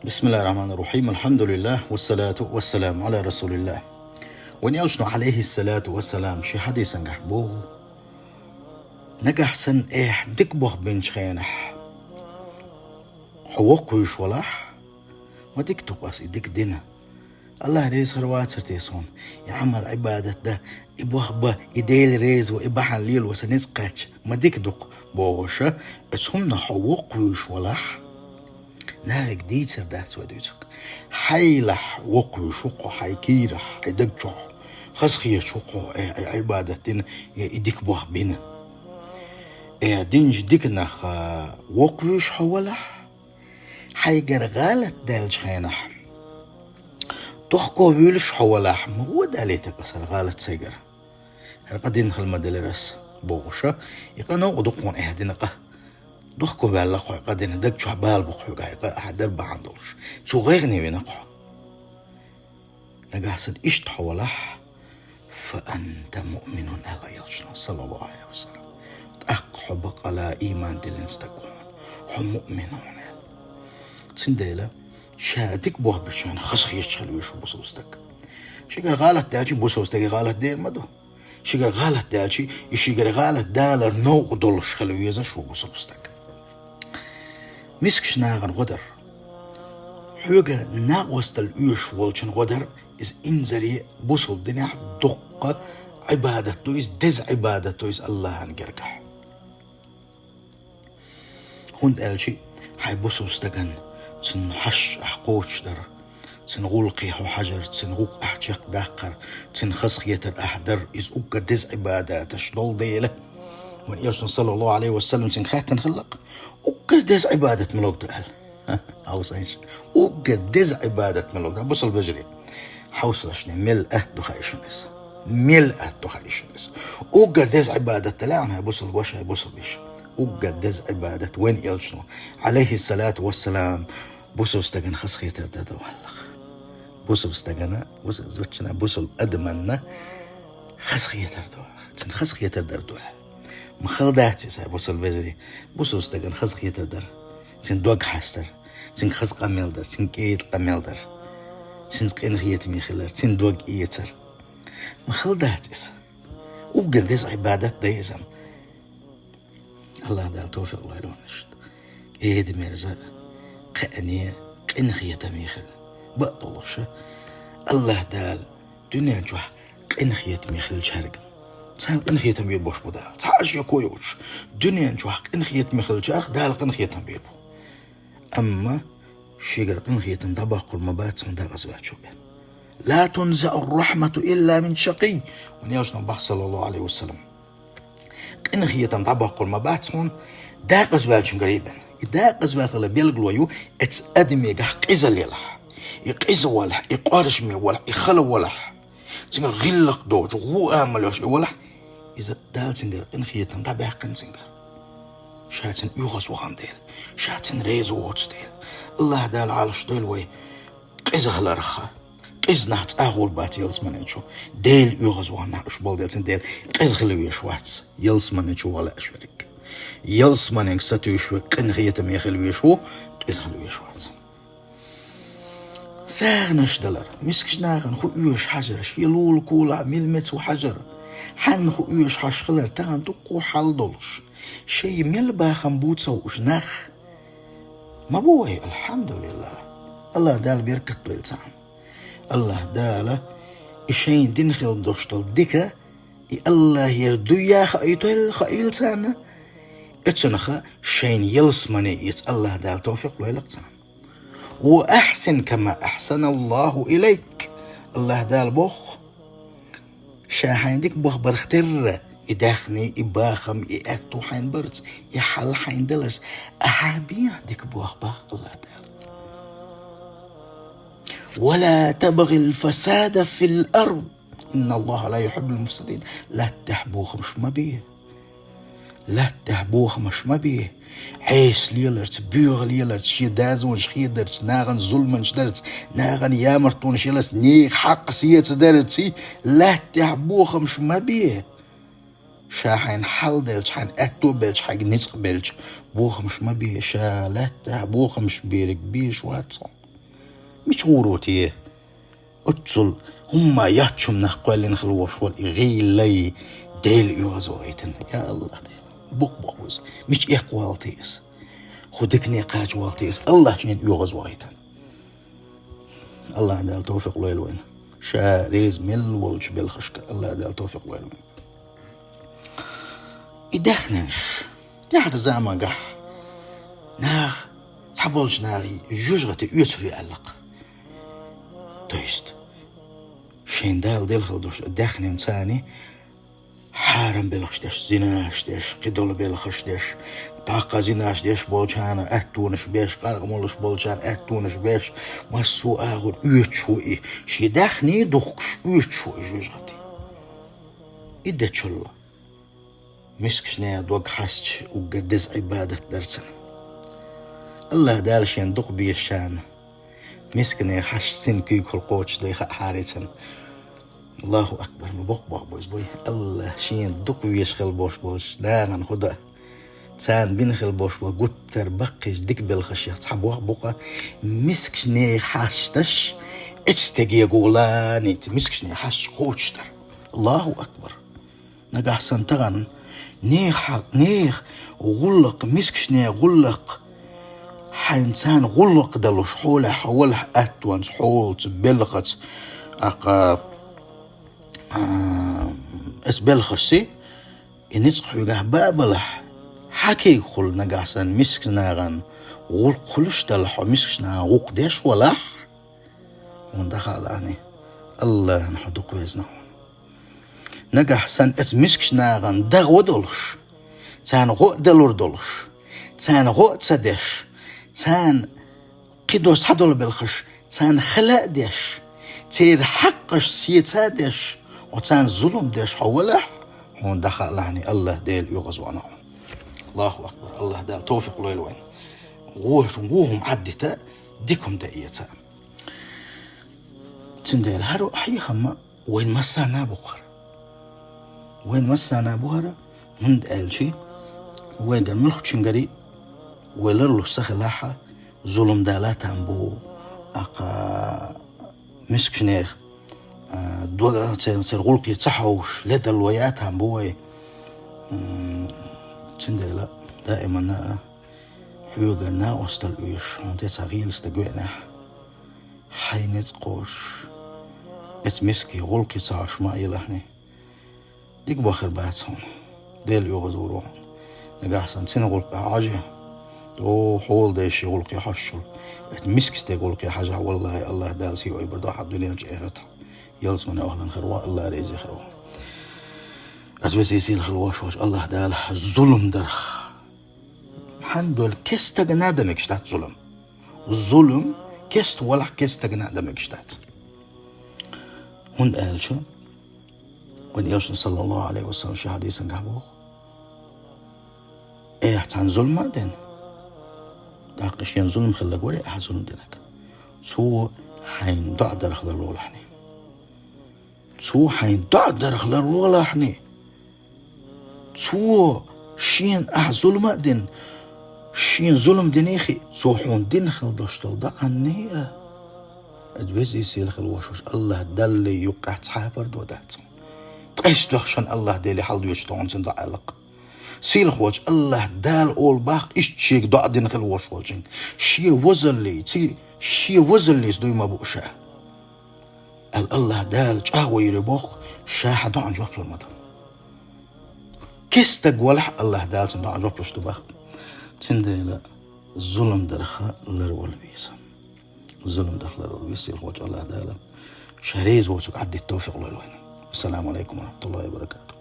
بسم الله الرحمن الرحيم. الحمد لله والصلاة والسلام على رسول الله ونيوشنو عليه الصلاة والسلام. شي حديث نجح بوه نجح سن ديك بوه بين شخينح حوقوش ولح ما ديك تقاس ديك دينا الله ريز خروات سرتيسون يعمل عبادة ده إبوه با إديل ريز وإباح الليل وسنيز قاتش ما ديك دق بوشة اسهم حوقوش ولح ناغ جديد سردات سوديتك حيلح وقو شقو حيكيرح حيدقجو خسخي شقو عبادة دين يديك بوخ بينا دينج ديكنخ وقوش حولح حيقر غالت دالج خينح تحكو ويلش حولح ما هو داليتك أصلا غالت سيقر قدين خل مدلرس بوغشة يقنو ودقون دينقه دخكو بالقو قدين دك شو بال بقو قا أحد درب عندوش شو غيرني بينقو نجحسد إيش تحولح فأنت مؤمن ألا يلشنا صلى الله عليه وسلم أقحبق على إيمان دلنستقون هم مؤمنون تسنديلا شادك بوه بشان خسخي يشخل ويشو بصوستك شيقر غالت دالشي بصوستك غالت ديل مدو شيقر غالت دالشي يشيقر غالت دالر نوق دولش خلويزا شو بصوستك مسكش ناغن غدر حوغر ناقوست الأيش والشن غدر إز إنزري بوصل دنيا دقة عبادته إز دز عبادته إز الله هنجرجح هند قالشي حي بوصل استجن تن حش أحقوش در تن غلقي حجر تن غوق أحجق داقر تن خسخ يتر أحدر إز أوكر دز عبادات شدول ديله وإن يوسن صلى الله عليه وسلم تن خاتن خلق أوكر دز عبادة ملوك دقال حوصيش أوكر دز عبادة ملوك دقال بوصل بجري حوصشني ملأت دخايشنس ملأت دخايشنس أوكر دز عبادة تلاعنها بوصل وشها بوصل بيش أوكر دز عبادة وين يلشنو عليه الصلاة والسلام بوصل استجن خسخ يتر ددوالخ بوصل استجنا بوصل زوجنا بوصل أدمنا خسخ يتر دوالخ تن خسخ يتر دردوال مخلداتي ساي بوصل بجري بوصل استجن خسخ يتر در تن دوغ حاستر تن خسخ قميل در تن كيت قميل در تن قين خيت ميخلر تن دوغ إيتر مخلداتي ساي أوكر دز عبادة ديزم الله دال توفيق الله يلونشت دي مرزا قأنية قين خيت ميخل بقطلوش الله دال دنيا جوح قين خيت ميخل شرق تسال قين خيت مير بوش بودال تاج يكويوش دنيا جوح قين خيت ميخل شرق دال قين خيت مير بو أما شيقر قين خيت مدبق المبات من داغز باتشوبين لا تنزع الرحمة إلا من شقي ونيوشنا بح صلى الله عليه وسلم قين خيت مدبق المبات من داغز باتشون قريبا داغز باتشون بيلقلويو اتس أدمي قح قيزل يلح يقيز ولح يقارش مي ولح يخلو ولح تنقر غلق دوج هو آمل يوش ولح إذا دال تنقر قين خيتم تابع قين تنقر شاتن يوغس وغان ديل شاتن ريز ووتس ديل الله دال عالش ديل وي قيز غلا رخا قيز نحت أغول بات يلس من انشو ديل يوغس وغان نحش بول ديل تن ديل قيز غلو يشواتس يلس من انشو ولا أشورك يلس من انك ستو يشوك قين خيتم يخلو يشو قيز غلو يشواتس ساغنش دلر مسكش ناغن خو يوش حجر شيلول كولا ملمت وحجر حن خو يوش حشخلر تغن دقو حال دولش شي ملبا خنبوتسا وش ناخ ما بوي الحمد لله الله دال بيركت بيلتان الله دال إشين دين خيل دوشتل ديكا الله يردو يا خايتل خايلتان اتسنخا شين يلسمني يت الله دال توفيق ويلقتان وأحسن كما أحسن الله إليك الله دال بوخ شاحين ديك بوخ برختر إداخني إباخم إأتو حين برز يحل حين دلرز أحابيع ديك بوخ باخ الله دال ولا تبغي الفساد في الأرض إن الله لا يحب المفسدين لا تحبوخ مش مبيه لا تحبوخ مش مبيه عيس ليلرت بيوغ ليلرت شي دازون شخيدرت ناغن ظلمن شدرت ناغن يامرتون شيلس نيغ حق سيت درتي لا تحبوخ مش مبيه شاحين حل دلش حين اتو بلش حين نسق بلش بوخ مش مبيه شا لا تحبوخ مش بيرك بيش واتسون مش غوروتي أتصل هم ياتشم نخقل نخلوش والإغي لي ديل يوزويتن يا الله ديل بوق بوز مش إقوالتيس خدكني قاج والتيس الله شين يوزويتن الله عدال توفيق لوين شاريز مل والج بالخشك الله عدال توفيق لوين يدخنش يحر زعما قح ناغ تحبولش ناغي جوجغتي يوتري ألق تويست شين ديل خلدوش دخنين ثاني حارم بالخشدش زناش دش قدول بالخشدش طاقة زناش دش بولشانا أتونش بيش قارق مولش بولشان أتونش بيش مسو آغر يوتشوي شي دخني دخش يوتشوي جوجغتي إدى تشلو مسكشنا دوق حسج وقدز عبادة درسن الله دالشين دق بيشان مسكني حش سن كي خلقوش دي حارسن الله أكبر مبوق بوز بوي الله شين دق ويشخل بوش داغن خدا تان بنخل بوش وقتر بقيش ديك بالخشية تصحب بوقا مسكشني حاشتش اتستقي قولاني مسكشني حاش قوشتر الله أكبر نقع سنتغن نيخ غلق مسكشني غلق حينسان غلق دلوش حوله حوله أتوان حول تبلغت أقا اسبلخسي ينصح يقع بابلح حكي خل نقعسن مسكنا غن غلق خلش دلح ومسكنا غوق ديش ولح وندخل عني الله نحدو كويزنا نقعسن مسكنا غن دغ ودلش تان غوق دلور دلش تان غوق تسدش تان قدوس حدول بالخش تان خلاء ديش تير حقش سيتادش وتان ظلم ديش حولح هون دخل لعني الله ديل يغزوانا الله أكبر الله ديل توفيق لوين وهم عدتا ديكم دائيتا تنديل هارو أحي خما وين مسانا بخر وين مسانا بخر هند ألشي وين قال ملخ تشنقري ولرلو سخلاحة ظلم دالات بو أقا مسكنيخ دوغا ترغلقي تصحوش لدى الويات هم بوي تنديلا دائما حيوغنا وستل ايش وانتي تغيل استقوينا حينت قوش اتمسكي غلقي صاش ما يلحني ديك باخر باتهم ديل يغزوروهم نقا حسن سنة غلقي عاجه او حول ديشي غلقي حشل اتمسكستي غلقي حاجة والله الله دالسي ويبردو حد دولين جايغتها يلس من أهلا خروا الله ريزي خروا أتوسيسي الخلواش واش الله دال الظلم درخ حندو الكست جنادة مكشتات ظلم الظلم كست ولا كست جنادة مكشتات هون قال شو ونيوش صلى الله عليه وسلم شي حديث نقابوه إيه عن ظلم دين داقش ين ظلم خلق وري أحد ظلم دينك سو حين ضع درخ للولحني سو حين ضع درخ للولحني سو شين أح ظلم دين شين ظلم دينيخي سو حون دين خل دشتل ضع النية أدوزي سيل خلوش الله دلي يقع تصحابر دوداتهم قيس دخشن الله دلي حال يشتون سن دعلق سيل خوش الله دال أول باق إشتشيك ضع دين خلوش والجين شي وزلي تي شي وزلي سدوي ما بوشا الله دال جاوي يربوخ شاح دعن جواب المدى كستق ولح الله دال تن دعن جواب لشتباخ تندي الظلم درخا لرول بيسا الظلم درخا لرول بيسا الخوش الله دال شهريز ووسك عدي التوفيق للوين السلام عليكم ورحمة الله وبركاته.